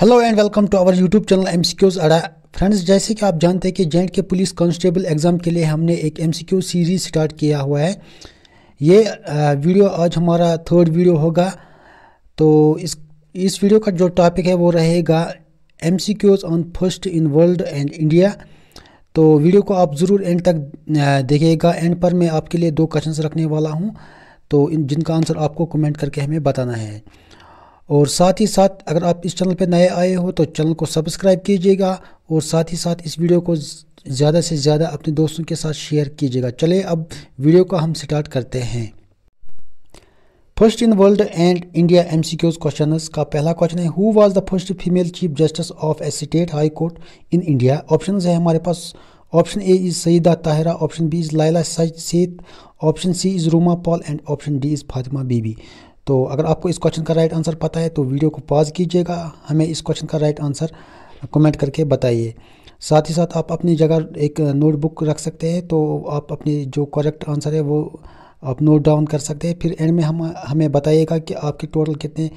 Hello and welcome to our YouTube channel MCQs Adda. Friends, जैसे कि आप जानते हैं कि जे&के पुलिस कांस्टेबल एग्ज़ाम के लिए हमने एक एमसीक्यू सीरीज़ स्टार्ट किया हुआ है। ये वीडियो आज हमारा थर्ड वीडियो होगा। तो इस वीडियो का जो टॉपिक है वो रहेगा MCQs on first in world and India. तो वीडियो को आप ज़रूर एंड तक देखिएगा। एंड पर मैं आपके लिए 2 क्वेश्चंस रखने वाला हूँ, तो जिनका आंसर आपको कमेंट करके हमें बताना है। और साथ ही साथ अगर आप इस चैनल पर नए आए हो तो चैनल को सब्सक्राइब कीजिएगा और साथ ही साथ इस वीडियो को ज़्यादा से ज़्यादा अपने दोस्तों के साथ शेयर कीजिएगा। चलिए अब वीडियो को हम स्टार्ट करते हैं। First in world and India MCQs questions का पहला क्वेश्चन है, who was the first female chief justice of a state high court in India. Option है हमारे पास। Option A is Syeda Tahira, option B is Leila Seth, option C is Ruma Pal and option D is Fathima Beevi. तो अगर आपको इस क्वेश्चन का राइट आंसर पता है तो वीडियो को पॉज कीजिएगा, हमें इस क्वेश्चन का राइट आंसर कमेंट करके बताइए। साथ ही साथ आप अपनी जगह एक नोटबुक रख सकते हैं, तो आप अपनी जो करेक्ट आंसर है वो आप नोट डाउन कर सकते हैं। फिर एंड में हमें बताइएगा कि आपके टोटल कितने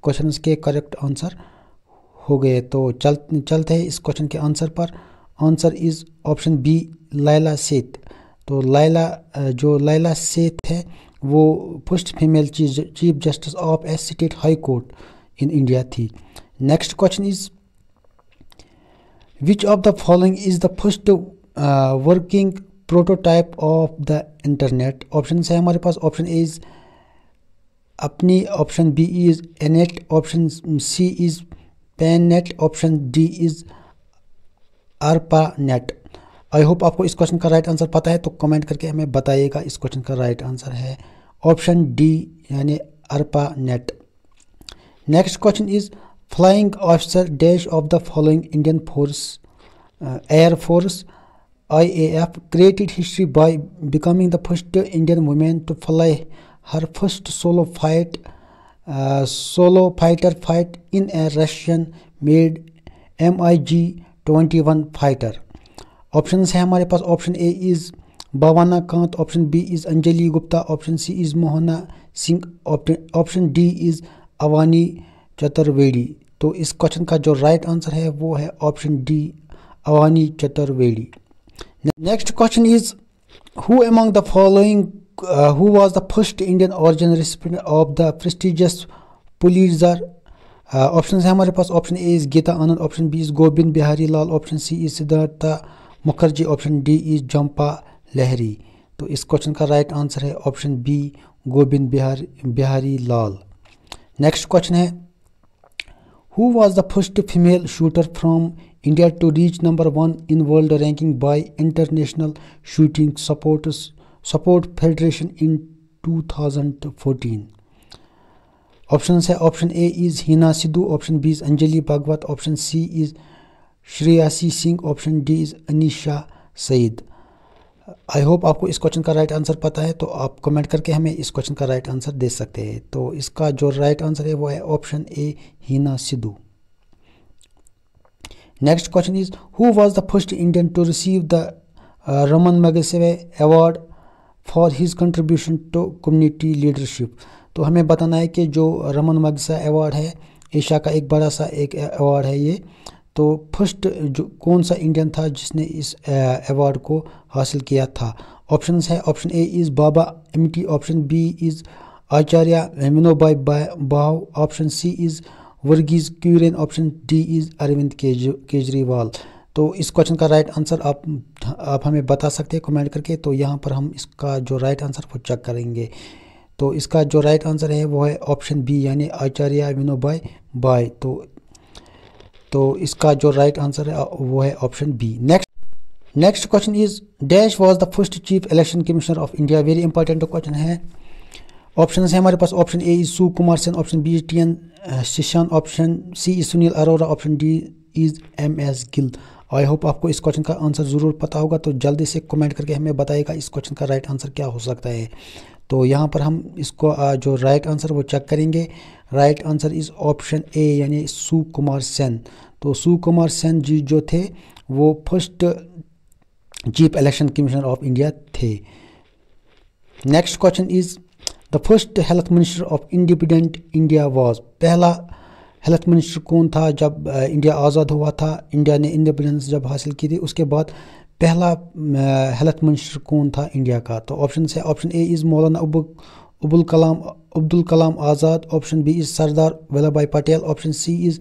क्वेश्चंस के करेक्ट आंसर हो गए। तो चलते हैं इस क्वेश्चन के आंसर पर। Answer is option B Leila Seth. तो लाइला सेठ है वो first female chief justice of a state high court in India थी। Next question is, which of the following is the first working prototype of the internet. Option है हमारे पास। Option A is अपनी, option B is Enet, option C is Pannet, option D is ARPANET। I hope आपको इस question का right answer पता है, तो कमेंट करके हमें बताइएगा। इस क्वेश्चन का राइट आंसर है ऑप्शन डी यानी ARPANET। Next question is, flying officer dash of the following Indian force air force IAF created history by becoming the first Indian woman to fly her first solo fighter fight in a Russian made MiG-21 fighter। Option है हमारे पास। Option A is Bhawana Kanth, option B is Anjali Gupta, option C is Mohana Singh, option D is Avani Chaturvedi. तो इस question का जो right answer है वो है option D Avani Chaturvedi. Next question is, who among the following who was the first Indian origin recipient of the prestigious Pulitzer. Option है हमारे पास। Option A is Gita Anand, option B is Gobind Behari Lal, option C is Siddhartha Mukherjee, option D is Jhumpa Lahiri. तो इस question का right answer है option B Gobind Behari Lal. Next question है, who was the first female shooter from India to reach number 1 in world ranking by international shooting support federation in 2014। Option है। Option A is Heena Sidhu, option B is Anjali Bhagwat, option C is Shreyasi Singh, option D is Anisa Sayyed. I hope आपको इस question का right answer पता है, तो आप comment करके हमें इस क्वेश्चन का राइट आंसर दे सकते हैं। तो इसका जो राइट आंसर है वो है option A Hina Sidhu. Next question is, who was the first Indian to receive the Raman Magsaysay award for his contribution to community leadership. तो हमें बताना है कि जो रमन मैगसेसे अवार्ड है एशिया का एक बड़ा सा एक अवार्ड है ये। तो फर्स्ट जो कौन सा इंडियन था जिसने इस अवार्ड को हासिल किया था। ऑप्शन है। Option A is Baba Amte, option B is Acharya Vinoba Bhave, option C is Verghese Kurien, option D is Arvind Kejriwal. तो इस क्वेश्चन का राइट आंसर आप हमें बता सकते हैं कमेंट करके। तो यहाँ पर हम इसका जो राइट आंसर वो चेक करेंगे। तो इसका जो राइट आंसर है वो है ऑप्शन बी यानी आचार्य विनोबाई भावे। तो इसका जो राइट आंसर है वो है option B. Next question is, dash was the first chief election commissioner of India. Very important question है। ऑप्शन है हमारे पास। Option A is Sukumar Sen, option B is TN Seshan, option C is Sunil Arora, option D is MS Gill. I hope आपको इस question का answer ज़रूर पता होगा, तो जल्दी से कमेंट करके हमें बताइएगा इस क्वेश्चन का राइट आंसर क्या हो सकता है। तो यहाँ पर हम इसको जो राइट आंसर वो चेक करेंगे। Right answer is option A यानी सुकुमार सेन। तो सुकुमार सेन जी जो थे वो first chief election commissioner of India थे। Next question is, the first health minister of independent India was. पहला हेल्थ मिनिस्टर कौन था जब इंडिया आज़ाद हुआ था, इंडिया ने इंडिपेंडेंस जब हासिल की थी उसके बाद पहला हेल्थ मिनिस्टर कौन था इंडिया का। तो ऑप्शन है, option A is Maulana Abdul Kalam Azad, option B is Sardar Vallabh भाई Patel, option C is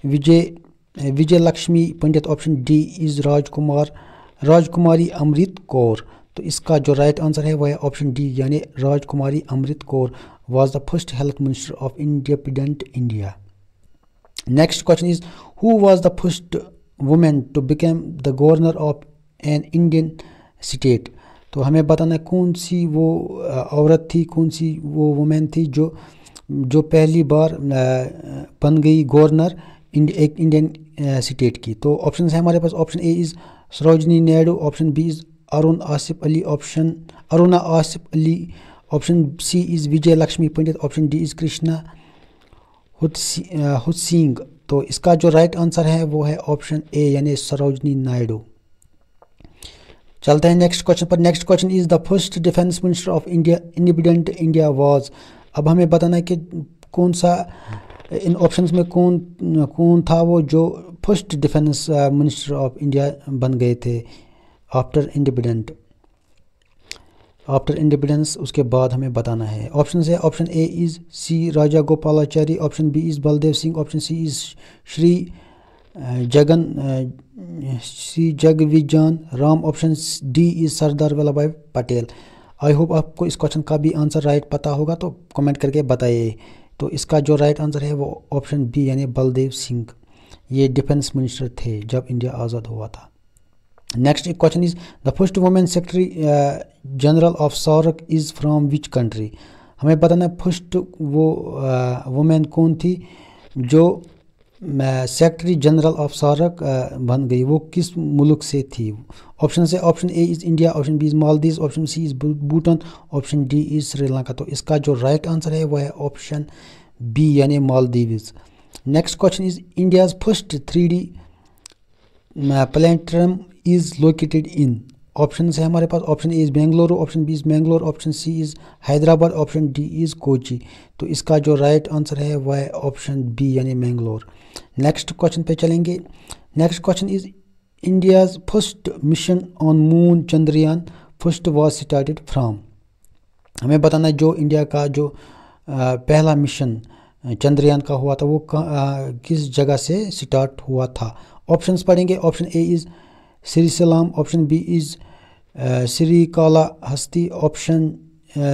Vijay Lakshmi Pandit, option D is Rajkumari Amrit Kaur. तो इसका जो राइट आंसर है वो है ऑप्शन डी, यानी राजकुमारी Amrit Kaur was the first health minister of independent India. Next question is, who was the first woman to become the governor of an Indian state? तो हमें बताना है कौन सी वो औरत थी, कौन सी वो वुमेन थी जो पहली बार बन गई गवर्नर एक इंडियन स्टेट की। तो ऑप्शन है हमारे पास, option A is Sarojini Naidu, option B is Aruna Asaf Ali, option C is Vijay Lakshmi Pandit, option D is Krishna Hussain. तो इसका जो राइट आंसर है वो है ऑप्शन ए, यानी सरोजनी नायडू। चलते हैं नेक्स्ट क्वेश्चन पर। Next question is the first defence minister of India independent India was. अब हमें बताना है कि कौन सा इन ऑप्शंस में कौन था वो जो first defence minister of India बन गए थे आफ्टर इंडिपेंडेंस, उसके बाद हमें बताना है। ऑप्शन है, option A is C Rajagopalachari, option B is Baldev Singh, option C is Shri Jagjivan Ram, option D is Sardar Vallabh भाई पटेल। आई होप आपको इस क्वेश्चन का भी आंसर राइट पता होगा, तो कमेंट करके बताइए। तो इसका जो राइट आंसर है वो ऑप्शन बी, यानी बलदेव सिंह, ये डिफेंस मिनिस्टर थे जब इंडिया आज़ाद हुआ था। Next question is the first women secretary general of SAARC is from which country. हमें बताना है फर्स्ट वो वुमेन कौन थी जो सेक्रेटरी जनरल ऑफ सार्क बन गई, वो किस मुल्क से थी। ऑप्शन से, option A is India, option B is Maldives, option C is Bhutan, option D is Sri Lanka. तो इसका जो राइट आंसर है वो है ऑप्शन बी, यानी Maldives. Next question is India's first 3D planetarium is located in. Option है हमारे पास, option A is Bengaluru, option B is Bangalore, option C is Hyderabad, option D is Kochi. तो इसका जो राइट आंसर है वह है ऑप्शन बी, यानी मैंगलोर। नेक्स्ट क्वेश्चन पे चलेंगे। Next question is India's first mission on moon Chandrayaan first was started from. हमें बताना है जो इंडिया का जो पहला मिशन चंद्रयान का हुआ था वो किस जगह से स्टार्ट हुआ था। ऑप्शंस पढ़ेंगे। Option A is Srisailam, option B is Srikalahasti, option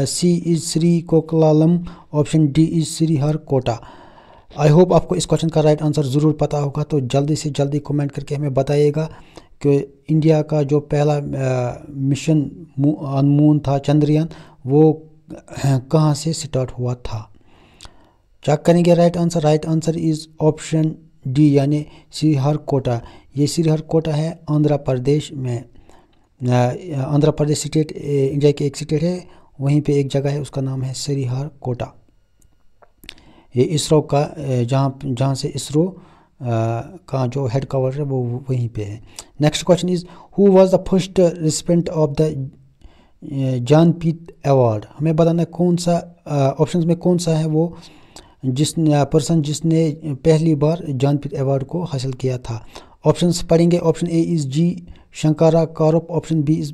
C is Srikakulam, option D is Sriharikota. I hope आपको इस क्वेश्चन का राइट आंसर ज़रूर पता होगा, तो जल्दी से जल्दी कमेंट करके हमें बताइएगा कि इंडिया का जो पहला मिशन ऑन मून था चंद्रयान वो कहाँ से स्टार्ट हुआ था। चेक करेंगे right answer. Right answer is option D, यानी श्रीहरिकोटा। ये श्रीहरिकोटा है आंध्र प्रदेश में। आंध्र प्रदेश स्टेट इंडिया की एक स्टेट है, वहीं पे एक जगह है उसका नाम है श्रीहरिकोटा। ये इसरो का जहाँ से इसरो का जो हेड क्वार्टर है वो वहीं पे है। Next question is who was the first recipient of the Jnanpith award. हमें बताना है कौन सा ऑप्शंस में कौन सा है वो जिसने पहली बार ज्ञानपीठ अवार्ड को हासिल किया था। ऑप्शंस पढ़ेंगे। Option A is G Sankara Kurup, option B is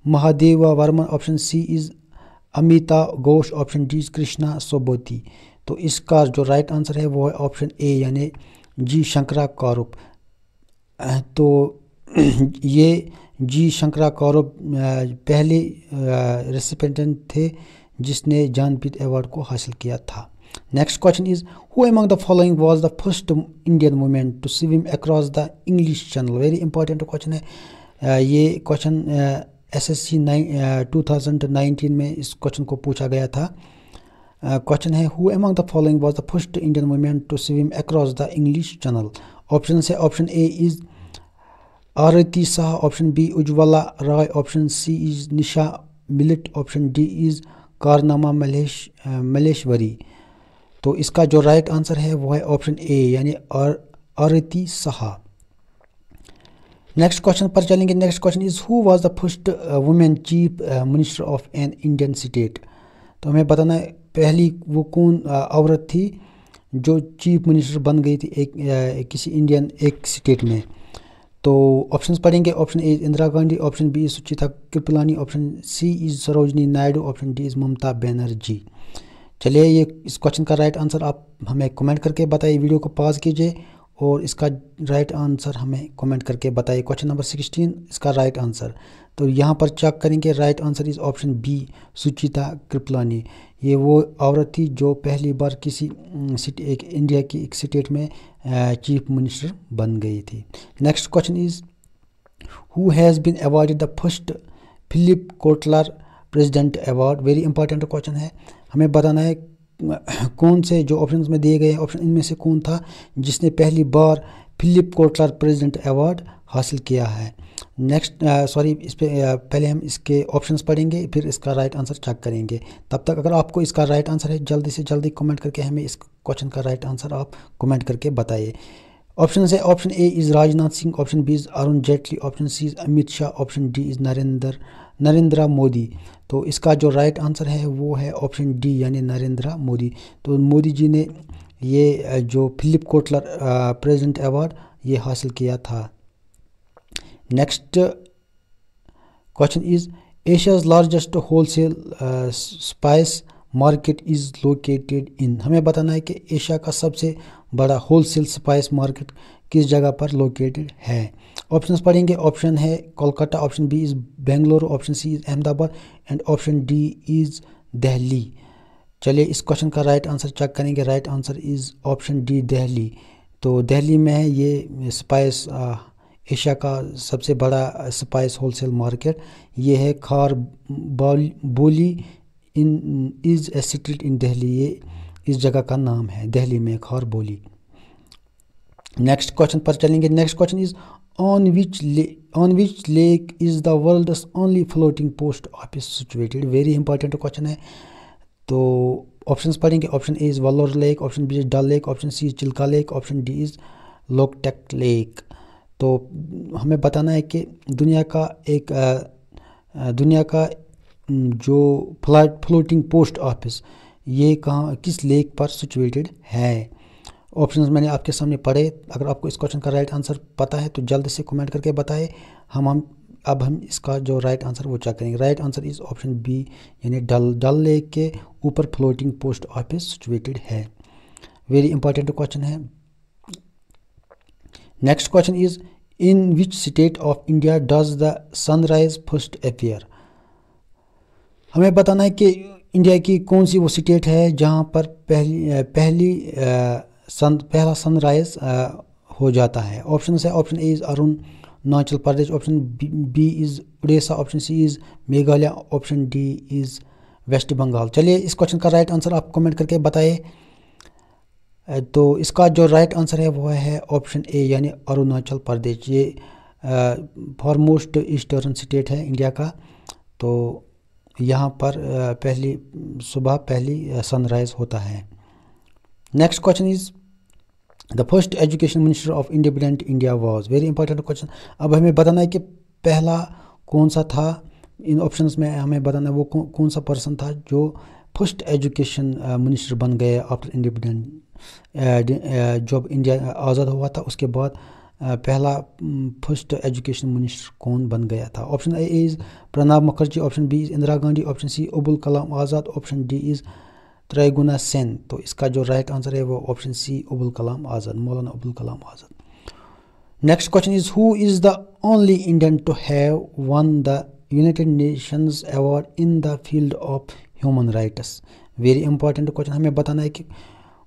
Mahadeva Varman, option C is Amita Ghosh, option D is Krishna Sobti. तो इसका जो राइट आंसर है वो है ऑप्शन ए, यानी जी शंकरा कारुप। तो ये जी शंकरा कारुप पहले रेसिपेंटेंट थे जिसने ज्ञानपीठ अवार्ड को हासिल किया था। Next question is who among the following was the first Indian women to swim across the English Channel. Very important question है। ये क्वेश्चन SSC 2019 में इस क्वेश्चन को पूछा गया था। क्वेश्चन है who among the following was the first Indian women to swim across the English Channel. Option है option A is Arati Shah, option B Ujjwala Rai, option C is Nisha Millet, option D is Karnam Malleswari. तो इसका जो राइट आंसर है वो है ऑप्शन ए, यानी आरती Shah. Next question पर चलेंगे। Next question is who was the first women chief minister of an Indian state. तो हमें बताना है पहली वो कौन औरत थी जो चीफ मिनिस्टर बन गई थी किसी इंडियन एक स्टेट में। तो ऑप्शंस पढ़ेंगे। Option A Indira Gandhi, option B Sucheta Kripalani, option C is Sarojini Naidu, option D is Mamata Banerjee. चलिए ये इस क्वेश्चन का राइट आंसर आप हमें कमेंट करके बताइए। वीडियो को पॉज कीजिए और इसका राइट आंसर हमें कमेंट करके बताइए। क्वेश्चन नंबर 16 इसका राइट आंसर। तो यहाँ पर चेक करेंगे, right answer is option B Sucheta Kripalani. ये वो औरत थी जो पहली बार किसी एक इंडिया की एक स्टेट में चीफ मिनिस्टर बन गई थी। Next question is who has been awarded the first Philip Kotler president award. Very important question है, हमें बताना है कौन से जो ऑप्शंस में दिए गए ऑप्शन इनमें से कौन था जिसने पहली बार फिलिप कोटलर प्रेसिडेंट अवार्ड हासिल किया है। नेक्स्ट इस पे पहले हम इसके ऑप्शंस पढ़ेंगे, फिर इसका राइट आंसर चेक करेंगे। तब तक अगर आपको इसका राइट आंसर है जल्दी से जल्दी कमेंट करके हमें इस क्वेश्चन का राइट आंसर आप कमेंट करके बताइए। ऑप्शन है, option A is Rajnath Singh, option B is Arun Jaitley, option C is Amit Shah, option D is Narendra Modi. तो इसका जो राइट आंसर है वो है ऑप्शन डी यानी नरेंद्र मोदी। तो मोदी जी ने ये जो फिलिप कोटलर प्रेसिडेंट अवार्ड ये हासिल किया था। Next question is Asia's largest wholesale spice market is located इन। हमें बताना है कि एशिया का सबसे बड़ा होलसेल स्पाइस मार्केट किस जगह पर लोकेटेड है। ऑप्शंस पढ़ेंगे। ऑप्शन है Kolkata, option B is Bengaluru, option C is Ahmedabad and option D is Delhi. चलिए इस क्वेश्चन का राइट आंसर चेक करेंगे। Right answer is option D Delhi. तो दिल्ली में है ये स्पाइस एशिया का सबसे बड़ा स्पाइस होलसेल मार्केट। ये है खार बोली in is a street in Delhi. ये इस जगह का नाम है, दिल्ली में खार बोली। नेक्स्ट क्वेश्चन पर चलेंगे। Next question is on which lake is the world's only floating post office situated. Very important question है। तो ऑप्शंस पढ़ेंगे। Option A is Wular lake, option B is Dal lake, option C is Chilika lake, option D is Loktak lake. तो हमें बताना है कि दुनिया का जो फ्लोटिंग पोस्ट ऑफिस ये कहाँ किस लेक पर सिचुएटेड है। ऑप्शंस मैंने आपके सामने पढ़े। अगर आपको इस क्वेश्चन का राइट आंसर पता है तो जल्दी से कमेंट करके बताएं। अब हम इसका जो राइट आंसर वो चेक करेंगे। Right answer is option B यानी डल लेक के ऊपर फ्लोटिंग पोस्ट ऑफिस सिचुएटेड है। वेरी इंपॉर्टेंट क्वेश्चन है। Next question is in which state of India does the sunrise first appear. हमें बताना है कि इंडिया की कौन सी वो स्टेट है जहाँ पर पहला सनराइज हो जाता है। ऑप्शन है। Option A is Arunachal Pradesh, option B is Orissa, option C is Meghalaya, option D is West Bengal. चलिए इस क्वेश्चन का राइट आंसर आप कमेंट करके बताइए। तो इसका जो राइट आंसर है वो है ऑप्शन ए यानी अरुणाचल प्रदेश। ये फॉरमोस्ट ईस्टर्न स्टेट है इंडिया का। तो यहाँ पर पहली सनराइज होता है। Next question is the first education minister of independent India was. Very important question. अब हमें बताना है कि पहला कौन सा था। इन ऑप्शंस में हमें बताना है वो कौन सा पर्सन था जो फर्स्ट एजुकेशन मिनिस्टर बन गए आफ्टर इंडिपेंडेंट। जब इंडिया आज़ाद हुआ था उसके बाद पहला फर्स्ट एजुकेशन मिनिस्टर कौन बन गया था। Option A is Pranab Mukherjee, option B is Indira Gandhi, option C Abul Kalam Azad, option D is Triguna Sen. तो इसका जो राइट आंसर है वो option C Abul Kalam Azad, Maulana Abul Kalam Azad. Next question is who is the only Indian to have won the United Nations award in the field of human rights. Very important question. हमें बताना है कि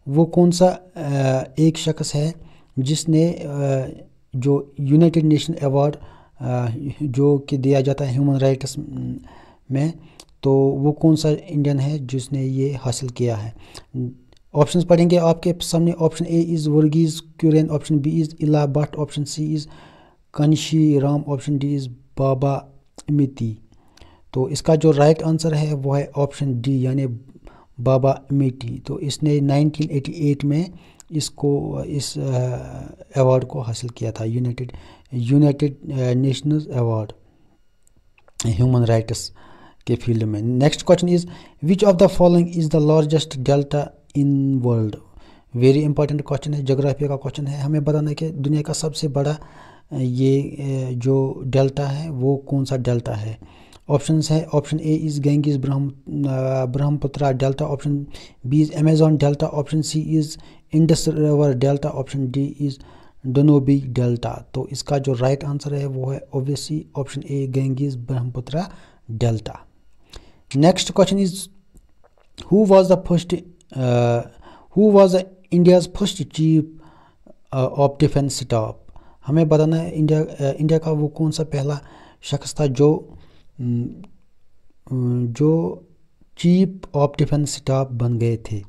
वो कौन सा एक शख्स है जिसने जो यूनाइटेड नेशन अवार्ड जो कि दिया जाता है ह्यूमन राइट्स में, तो वो कौन सा इंडियन है जिसने ये हासिल किया है। ऑप्शंस पढ़ेंगे आपके सामने। Option A is Verghese Kurien, option B is Ela Bhatt, option C is Kanshi Ram, option D is Baba Amte. तो इसका जो राइट आंसर है वो है ऑप्शन डी यानी बाबा अमिती। तो इसने 1988 में इस अवार्ड को हासिल किया था, United Nations award human rights के फील्ड में। Next question is which of the following is the largest delta in world. Very important question है, ज्योग्राफी का क्वेश्चन है। हमें बताना है कि दुनिया का सबसे बड़ा ये जो डेल्टा है वो कौन सा डेल्टा है। ऑप्शंस है, option A is Ganges Brahmaputra delta, option B is Amazon delta, option C is Indus river delta, option D is Danube delta. तो इसका जो राइट आंसर है वो है obviously option A Ganges Brahmaputra delta. Next question is who was the India's first chief of defence staff. हमें बताना है India का वो कौन सा पहला शख्स था जो चीफ ऑफ डिफेंस स्टाफ बन गए थे।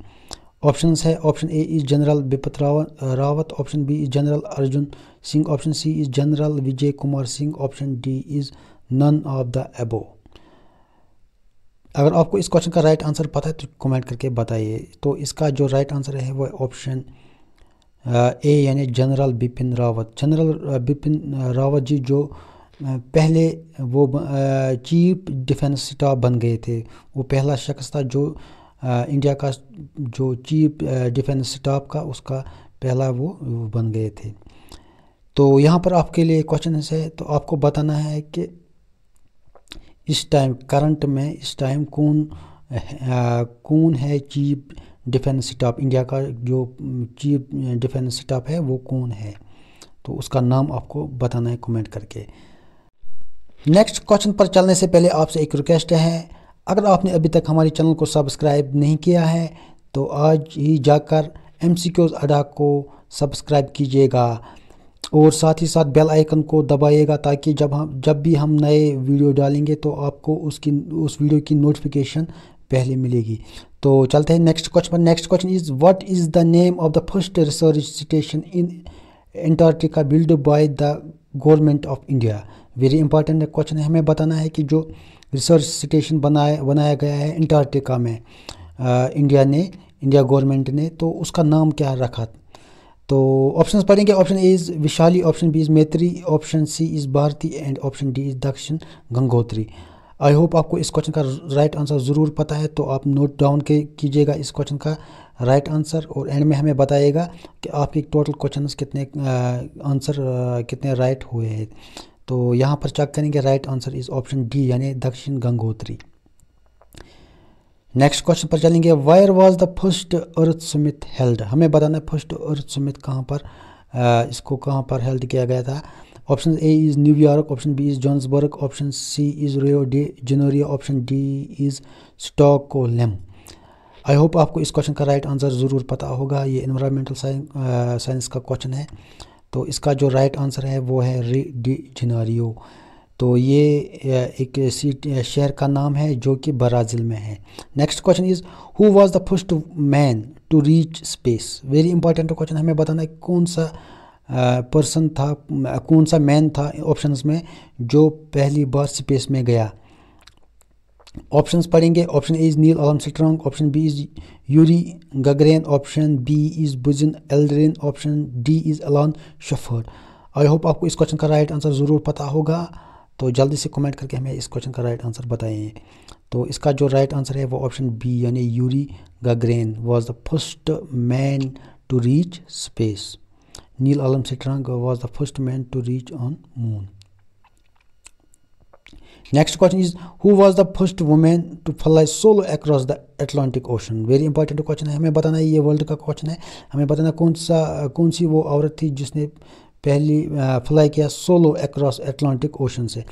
ऑप्शंस है, option A is General Bipin Rawat, option B is General Arjan Singh, option C is General Vijay Kumar Singh, option D is none of the above. अगर आपको इस क्वेश्चन का राइट आंसर पता है तो कमेंट करके बताइए। तो इसका जो राइट आंसर है वो ऑप्शन ए यानी जनरल बिपिन रावत। जनरल बिपिन रावत जी जो पहले वो चीफ डिफेंस स्टाफ बन गए थे, वो पहला शख्स था जो इंडिया का जो चीफ डिफेंस स्टाफ का उसका पहला वो बन गए थे। तो यहाँ पर आपके लिए क्वेश्चन है, तो आपको बताना है कि इस टाइम करंट में इस टाइम कौन है चीफ डिफेंस स्टाफ, इंडिया का जो चीफ डिफेंस स्टाफ है वो कौन है। तो उसका नाम आपको बताना है कमेंट करके। नेक्स्ट क्वेश्चन पर चलने से पहले आपसे एक रिक्वेस्ट है, अगर आपने अभी तक हमारे चैनल को सब्सक्राइब नहीं किया है तो आज ही जाकर MCQs अड्डा को सब्सक्राइब कीजिएगा और साथ ही साथ बेल आइकन को दबाइएगा ताकि जब भी हम नए वीडियो डालेंगे तो आपको उस वीडियो की नोटिफिकेशन पहले मिलेगी। तो चलते हैं नेक्स्ट क्वेश्चन पर। Next question is what is the name of the first research station in Antarctica build by the government of India. Very important question है। हमें बताना है कि जो रिसर्च स्टेशन बनाया गया है एंटार्क्टिका में इंडिया गवर्नमेंट ने, तो उसका नाम क्या रखा। तो ऑप्शंस पढ़ेंगे। Option A is Vaishali, option B is Maitri, option C is Bharati and option D is Dakshin Gangotri. I hope आपको इस क्वेश्चन का राइट आंसर ज़रूर पता है, तो आप नोट डाउन कीजिएगा इस क्वेश्चन का राइट आंसर और एंड में हमें बताइएगा कि आपके टोटल क्वेश्चन कितने राइट हुए हैं। तो यहाँ पर चेक करेंगे, right answer is option D यानी दक्षिण गंगोत्री। नेक्स्ट क्वेश्चन पर चलेंगे। Wire was the first earth summit held. हमें बताना है फर्स्ट अर्थ समिट कहाँ पर इसको कहाँ पर हेल्ड किया गया था। Option A is New York, option B is Johannesburg, option C is Rio de Janeiro, option D is Stockholm. I hope आपको इस क्वेश्चन का राइट आंसर ज़रूर पता होगा। ये एनवायरमेंटल साइंस का क्वेश्चन है। तो इसका जो राइट आंसर है वो है री डी जेनेरियो। तो ये एक शहर का नाम है जो कि ब्राज़ील में है। Next question is who was the first man to reach space. Very important question. हमें बताना है कौन सा पर्सन था, कौन सा मैन था ऑप्शंस में जो पहली बार स्पेस में गया। ऑप्शंस पढ़ेंगे। Option A is Neil Armstrong, option B is Yuri Gagarin, option B is Buzz Aldrin, option D is Alan Shepard. I hope आपको इस क्वेश्चन का राइट आंसर ज़रूर पता होगा, तो जल्दी से कमेंट करके हमें इस क्वेश्चन का राइट आंसर बताइए। तो इसका जो राइट आंसर है वो ऑप्शन बी यानी Yuri Gagarin was the first man to reach space. Neil Armstrong was the first man to reach on moon. Next question is who was the first women to fly solo across the Atlantic ocean. Very important question है। हमें बताना है, ये world का question है। हमें बताना कौन सी वो औरत थी जिसने पहली फ्लाई किया सोलो अक्रॉस अटलांटिक ओशन से।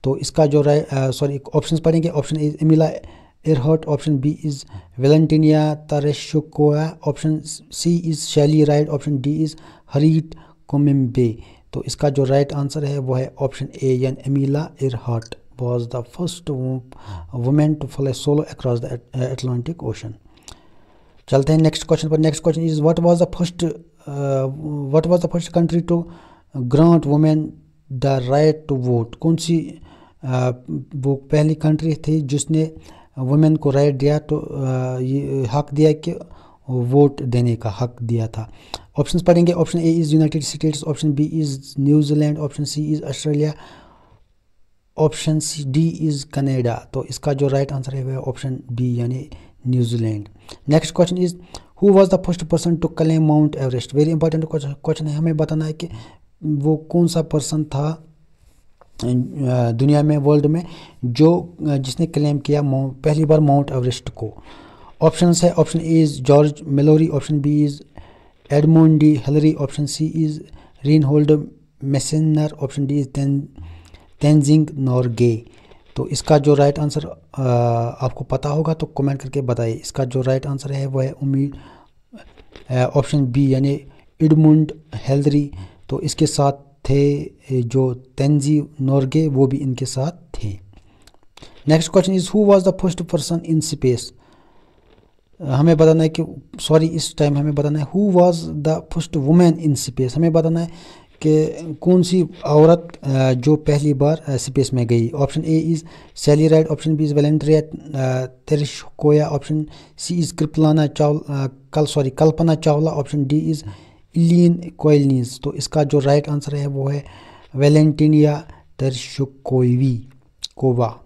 तो इसका जो ऑप्शंस पढ़ेंगे। Option A Amelia Earhart, option B is Valentina Tereshkova, option C is Sally Ride, option D is Harriet Quimby. तो इसका जो राइट आंसर है वो है ऑप्शन ए यानी एमिला एयरहर्ट was the first woman to fly solo across the Atlantic Ocean. चलते हैं next question पर। Next question is what was the first country to grant women the right to vote. कौन सी वो पहली कंट्री थी जिसने वुमेन को राइट दिया, तो ये हक दिया कि वोट देने का हक दिया था। ऑप्शंस पढ़ेंगे। Option A is United States, option B is New Zealand, option C is Australia, option D is Canada. तो इसका जो राइट आंसर है वह ऑप्शन बी यानी New Zealand. Next question is who was the first person to claim Mount Everest, very important question है, हमें बताना है कि वो कौन सा पर्सन था दुनिया में, वर्ल्ड में, जो जिसने क्लेम किया पहली बार माउंट एवरेस्ट को। ऑप्शन है, option A is George Mallory, option B is Edmund D Hillary, option C is Reinhold Messner, option D is Tenzing Norgay. तो इसका जो राइट आंसर आपको पता होगा तो कमेंट करके बताइए। इसका जो राइट आंसर है वो है उम्मीद ऑप्शन बी यानी एडमंड हिलरी। तो इसके साथ थे जो तेंजी नोरगे, वो भी इनके साथ थे। Next question is who was the first person in space, हमें बताना है कि इस टाइम हमें बताना है who was the first women in space, हमें बताना है कि कौन सी औरत जो पहली बार स्पेस में गई। Option A is Sally Ride, option B is Valentina Tereshkova, option C is Kalpana Chawla, option D is Eileen Collins. तो इसका जो राइट आंसर है वो है Valentina Tereshkova.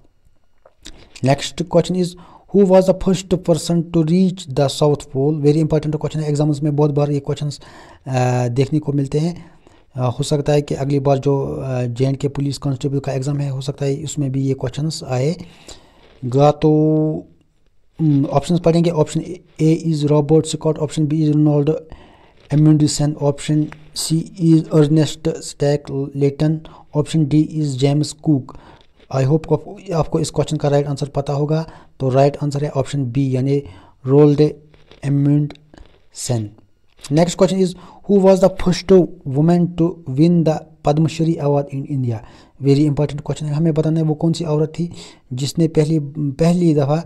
Next question is who was the first person to reach the south pole, very important question है, exams में बहुत बार ये क्वेश्चंस देखने को मिलते हैं। हो सकता है कि अगली बार जो JNK पुलिस कांस्टेबल का एग्ज़ाम है, हो सकता है उसमें भी ये क्वेश्चंस आएगा। तो ऑप्शंस पढ़ेंगे। Option A is Robert Scott, option B is Ronald Amundsen, option C is Ernest Shackleton, option D is James Cook. I hope आपको इस क्वेश्चन का राइट आंसर पता होगा। तो राइट आंसर है ऑप्शन बी यानी Ronald Amundsen. Next question is who was the first women to win the Padmashri award in India, very important question है, हमें बताना है वो कौन सी औरत थी जिसने पहली दफ़ा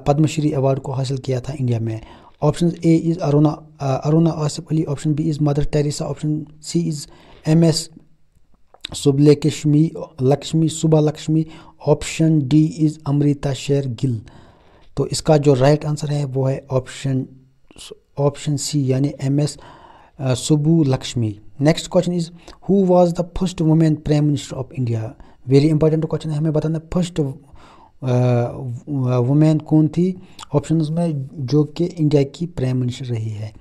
पद्मश्री अवार्ड को हासिल किया था इंडिया में। Option A is Aruna Asaf Ali, option B is Mother Teresa, option C is MS Subba Lakshmi, option D is Amrita Sher Gil. तो इसका जो राइट आंसर है वो है ऑप्शन सी यानी MS Subbulakshmi. Next question is who was the first women prime minister of India, very important question है, हमें बताना फर्स्ट वुमेन कौन थी ऑप्शंस में जो कि इंडिया की प्राइम मिनिस्टर रही है।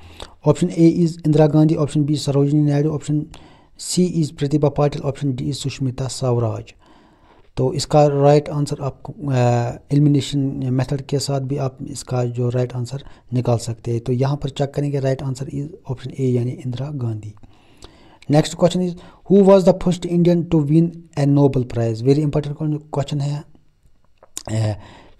Option A is Indira Gandhi, option B Sarojini Naidu, option C is Pratibha Patil, option D is Sushmita Swaraj. तो इसका राइट आंसर आपको एलिमिनेशन मेथड के साथ भी आप इसका जो राइट आंसर निकाल सकते हैं। तो यहाँ पर चेक करेंगे, right answer is option A यानी Indira Gandhi. Next question is who was the first Indian to win a Nobel prize, very important question है,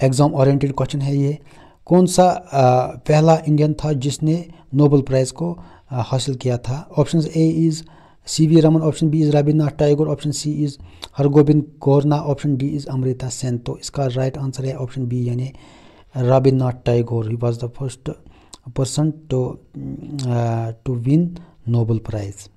एग्जाम ओरिएंटेड क्वेश्चन है ये। कौन सा पहला इंडियन था जिसने नोबेल प्राइज़ को हासिल किया था। Option A is CV Raman, option B is Rabindranath Tagore, option C is Hargobind Khorana, option D is Amrita Sen. तो इसका राइट आंसर है ऑप्शन बी यानी Rabindranath Tagore. He was the first person to win Nobel prize.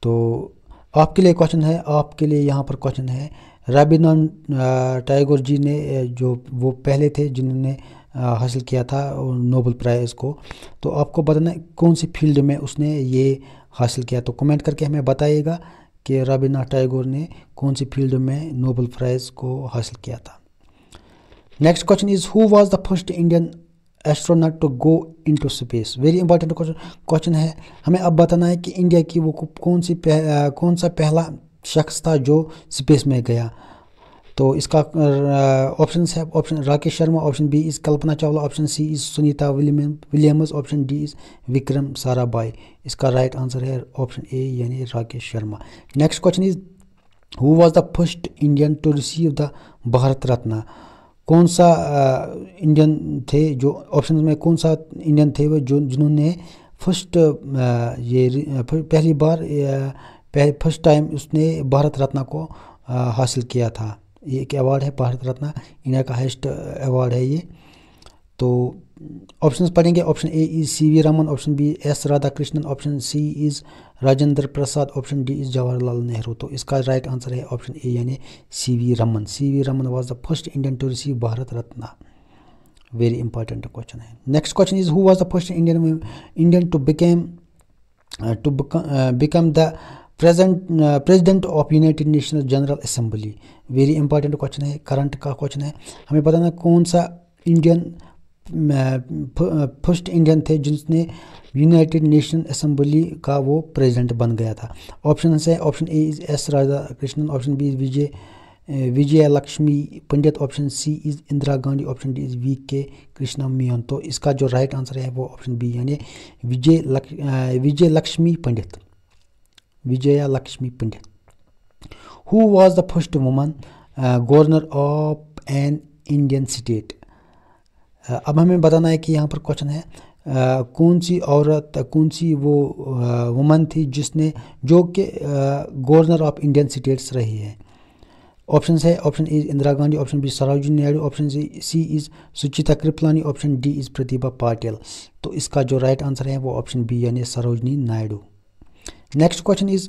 तो आपके लिए क्वेश्चन है, आपके लिए यहाँ पर क्वेश्चन है, रविन्द्रनाथ टैगोर जी ने जो वो पहले थे जिन्होंने हासिल किया था नोबेल प्राइज़ को, तो आपको बताना कौन सी फील्ड में उसने ये हासिल किया। तो कमेंट करके हमें बताइएगा कि रविन्द्रनाथ टैगोर ने कौन सी फील्ड में नोबेल प्राइज़ को हासिल किया था। Next question is who was the first Indian astronaut to go into space, very important question है, हमें अब बताना है कि इंडिया की वो कौन सा पहला शख्स था जो स्पेस में गया। तो इसका ऑप्शन है, option Rakesh Sharma, option B is Kalpana Chawla, option C is Sunita Williams, option D is Vikram Sarabhai. इसका राइट आंसर है ऑप्शन ए यानी Rakesh Sharma. Next question is who was the first Indian to receive the Bharat Ratna, कौन सा इंडियन थे जो ऑप्शन में कौन सा इंडियन थे वो जिन्होंने पहली बार फर्स्ट टाइम उसने भारत रत्न को हासिल किया था। ये एक अवार्ड है भारत रत्न, इंडिया का हाईएस्ट अवार्ड है ये। तो ऑप्शंस पढ़ेंगे। Option A is CV Raman, option B S Radhakrishnan, option C is Rajendra Prasad, option D is Jawaharlal Nehru. तो इसका राइट आंसर है ऑप्शन ए यानी CV Raman. CV Raman was the first Indian to receive Bharat Ratna, very important question है। Next question is who was the first Indian to become the president of United Nations general assembly, very important question है, current का question है, हमें बताना कौन सा Indian first Indian थे जिसने यूनाइटेड नेशन असेंबली का वो प्रेसिडेंट बन गया था। ऑप्शन है, option A is S Radha Krishnan, option B is Vijay Lakshmi Pandit, option C is Indira Gandhi, option D is V K Krishna Menon. तो इसका जो राइट आंसर है वो ऑप्शन बी यानी Vijay Lakshmi Pandit, Vijaya Lakshmi Pandit. Who was the first woman governor of an Indian state. अब हमें बताना है कि यहाँ पर क्वेश्चन है कौन सी औरत, कौन सी वो वुमन थी जिसने जो कि गवर्नर ऑफ इंडियन स्टेट्स रही है। ऑप्शन है, option A Indira Gandhi, option B Sarojini Naidu, option C is Sucheta Kripalani, option D is Pratibha Patil. तो इसका जो राइट आंसर है वो ऑप्शन बी यानी Sarojini Naidu. Next question is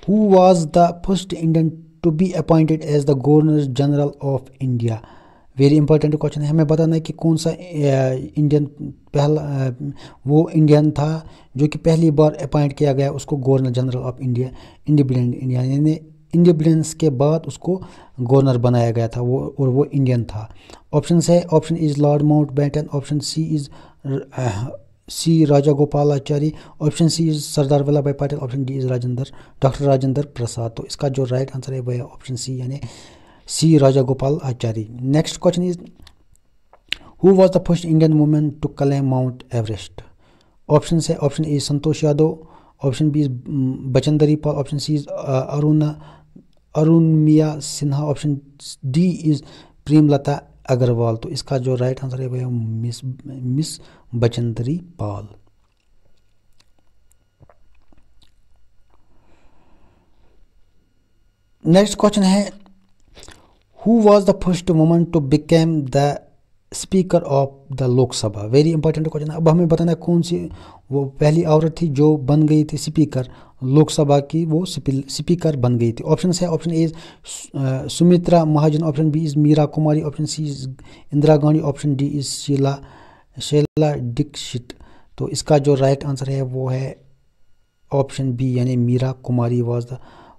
who was the first Indian to be appointed as the governor general of India. Very important question है, हमें बताना है कि कौन सा इंडियन पहला वो इंडियन था जो कि पहली बार अपॉइंट किया गया उसको governor general of India, independent India यानी इंडिपेंडेंस के बाद उसको गवर्नर बनाया गया था वो, और वो इंडियन था। ऑप्शन है, option is Lord Mountbatten, option C is C Rajagopalachari, option C is Sardar Vallabh भाई Patel, option D is doctor Rajendra Prasad. तो इसका जो राइट आंसर है वो है ऑप्शन सी यानी C Rajagopalachari. Next question is who was the first Indian women to climb Mount Everest. Option है, option A Santosh Yadav, option B is Bachendri Pal, option C is Arunima Sinha, option D is Premlata Agarwal. तो इसका जो right answer है वो है miss Bachendri Pal. Next question है who was the first woman to become the speaker of the Lok Sabha. Very important question है। अब हमें बताना है कौन सी वो पहली औरत थी जो बन गई थी स्पीकर लोकसभा की, वो स्पीकर बन गई थी। ऑप्शन है, option A Sumitra Mahajan, option B is Meira Kumar, option C is Indira Gandhi, option D is Sheila Dikshit. तो इसका जो राइट आंसर है वो है ऑप्शन बी यानी Meera Kumari was the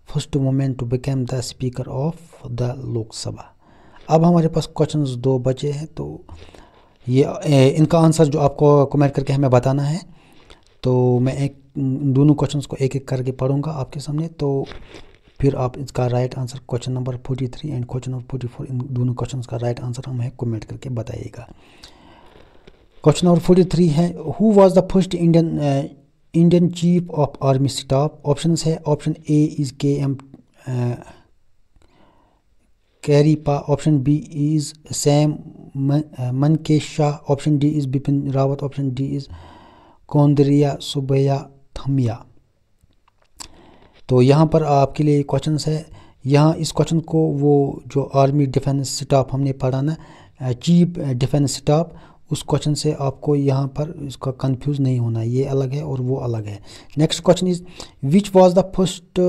first women to become the speaker of the Lok Sabha. अब हमारे पास क्वेश्चंस दो बचे हैं, तो ये इनका आंसर जो आपको कमेंट करके हमें बताना है। तो मैं दोनों क्वेश्चंस को एक एक करके पढ़ूंगा आपके सामने, तो फिर आप इसका right answer question number 43 and question number 44 इन दोनों क्वेश्चंस का राइट आंसर हमें कमेंट करके बताइएगा। क्वेश्चन नंबर 43 है who was the first Indian chief of army staff. Option है, option A is KM Cariappa, option B is Sam Manekshaw, option D is Bipin Rawat, option D is Kodandera Subayya Thimayya. तो यहाँ पर आपके लिए क्वेश्चन है, यहाँ इस क्वेश्चन को वो जो आर्मी डिफेंस स्टाफ हमने पढ़ा ना चीफ डिफेंस स्टाफ, उस क्वेश्चन से आपको यहाँ पर इसका कंफ्यूज नहीं होना, ये अलग है और वो अलग है। Next question is which was the first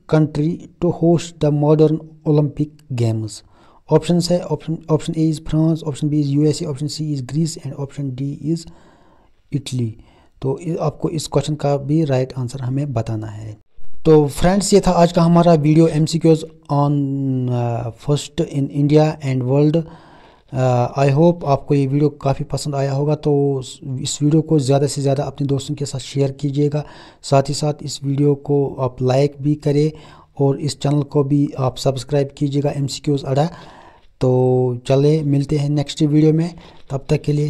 country to host the modern Olympic games. Option है, option A is France, option B is USA, option C is Greece and option D is Italy. तो आपको इस question का भी right answer हमें बताना है। तो फ्रेंड्स ये था आज का हमारा video MCQs on first in India and world. I hope आपको ये वीडियो काफ़ी पसंद आया होगा, तो इस वीडियो को ज़्यादा से ज़्यादा अपने दोस्तों के साथ शेयर कीजिएगा। साथ ही साथ इस वीडियो को आप लाइक भी करें और इस चैनल को भी आप सब्सक्राइब कीजिएगा MCQs अड्डा। तो चले मिलते हैं नेक्स्ट वीडियो में, तब तक के लिए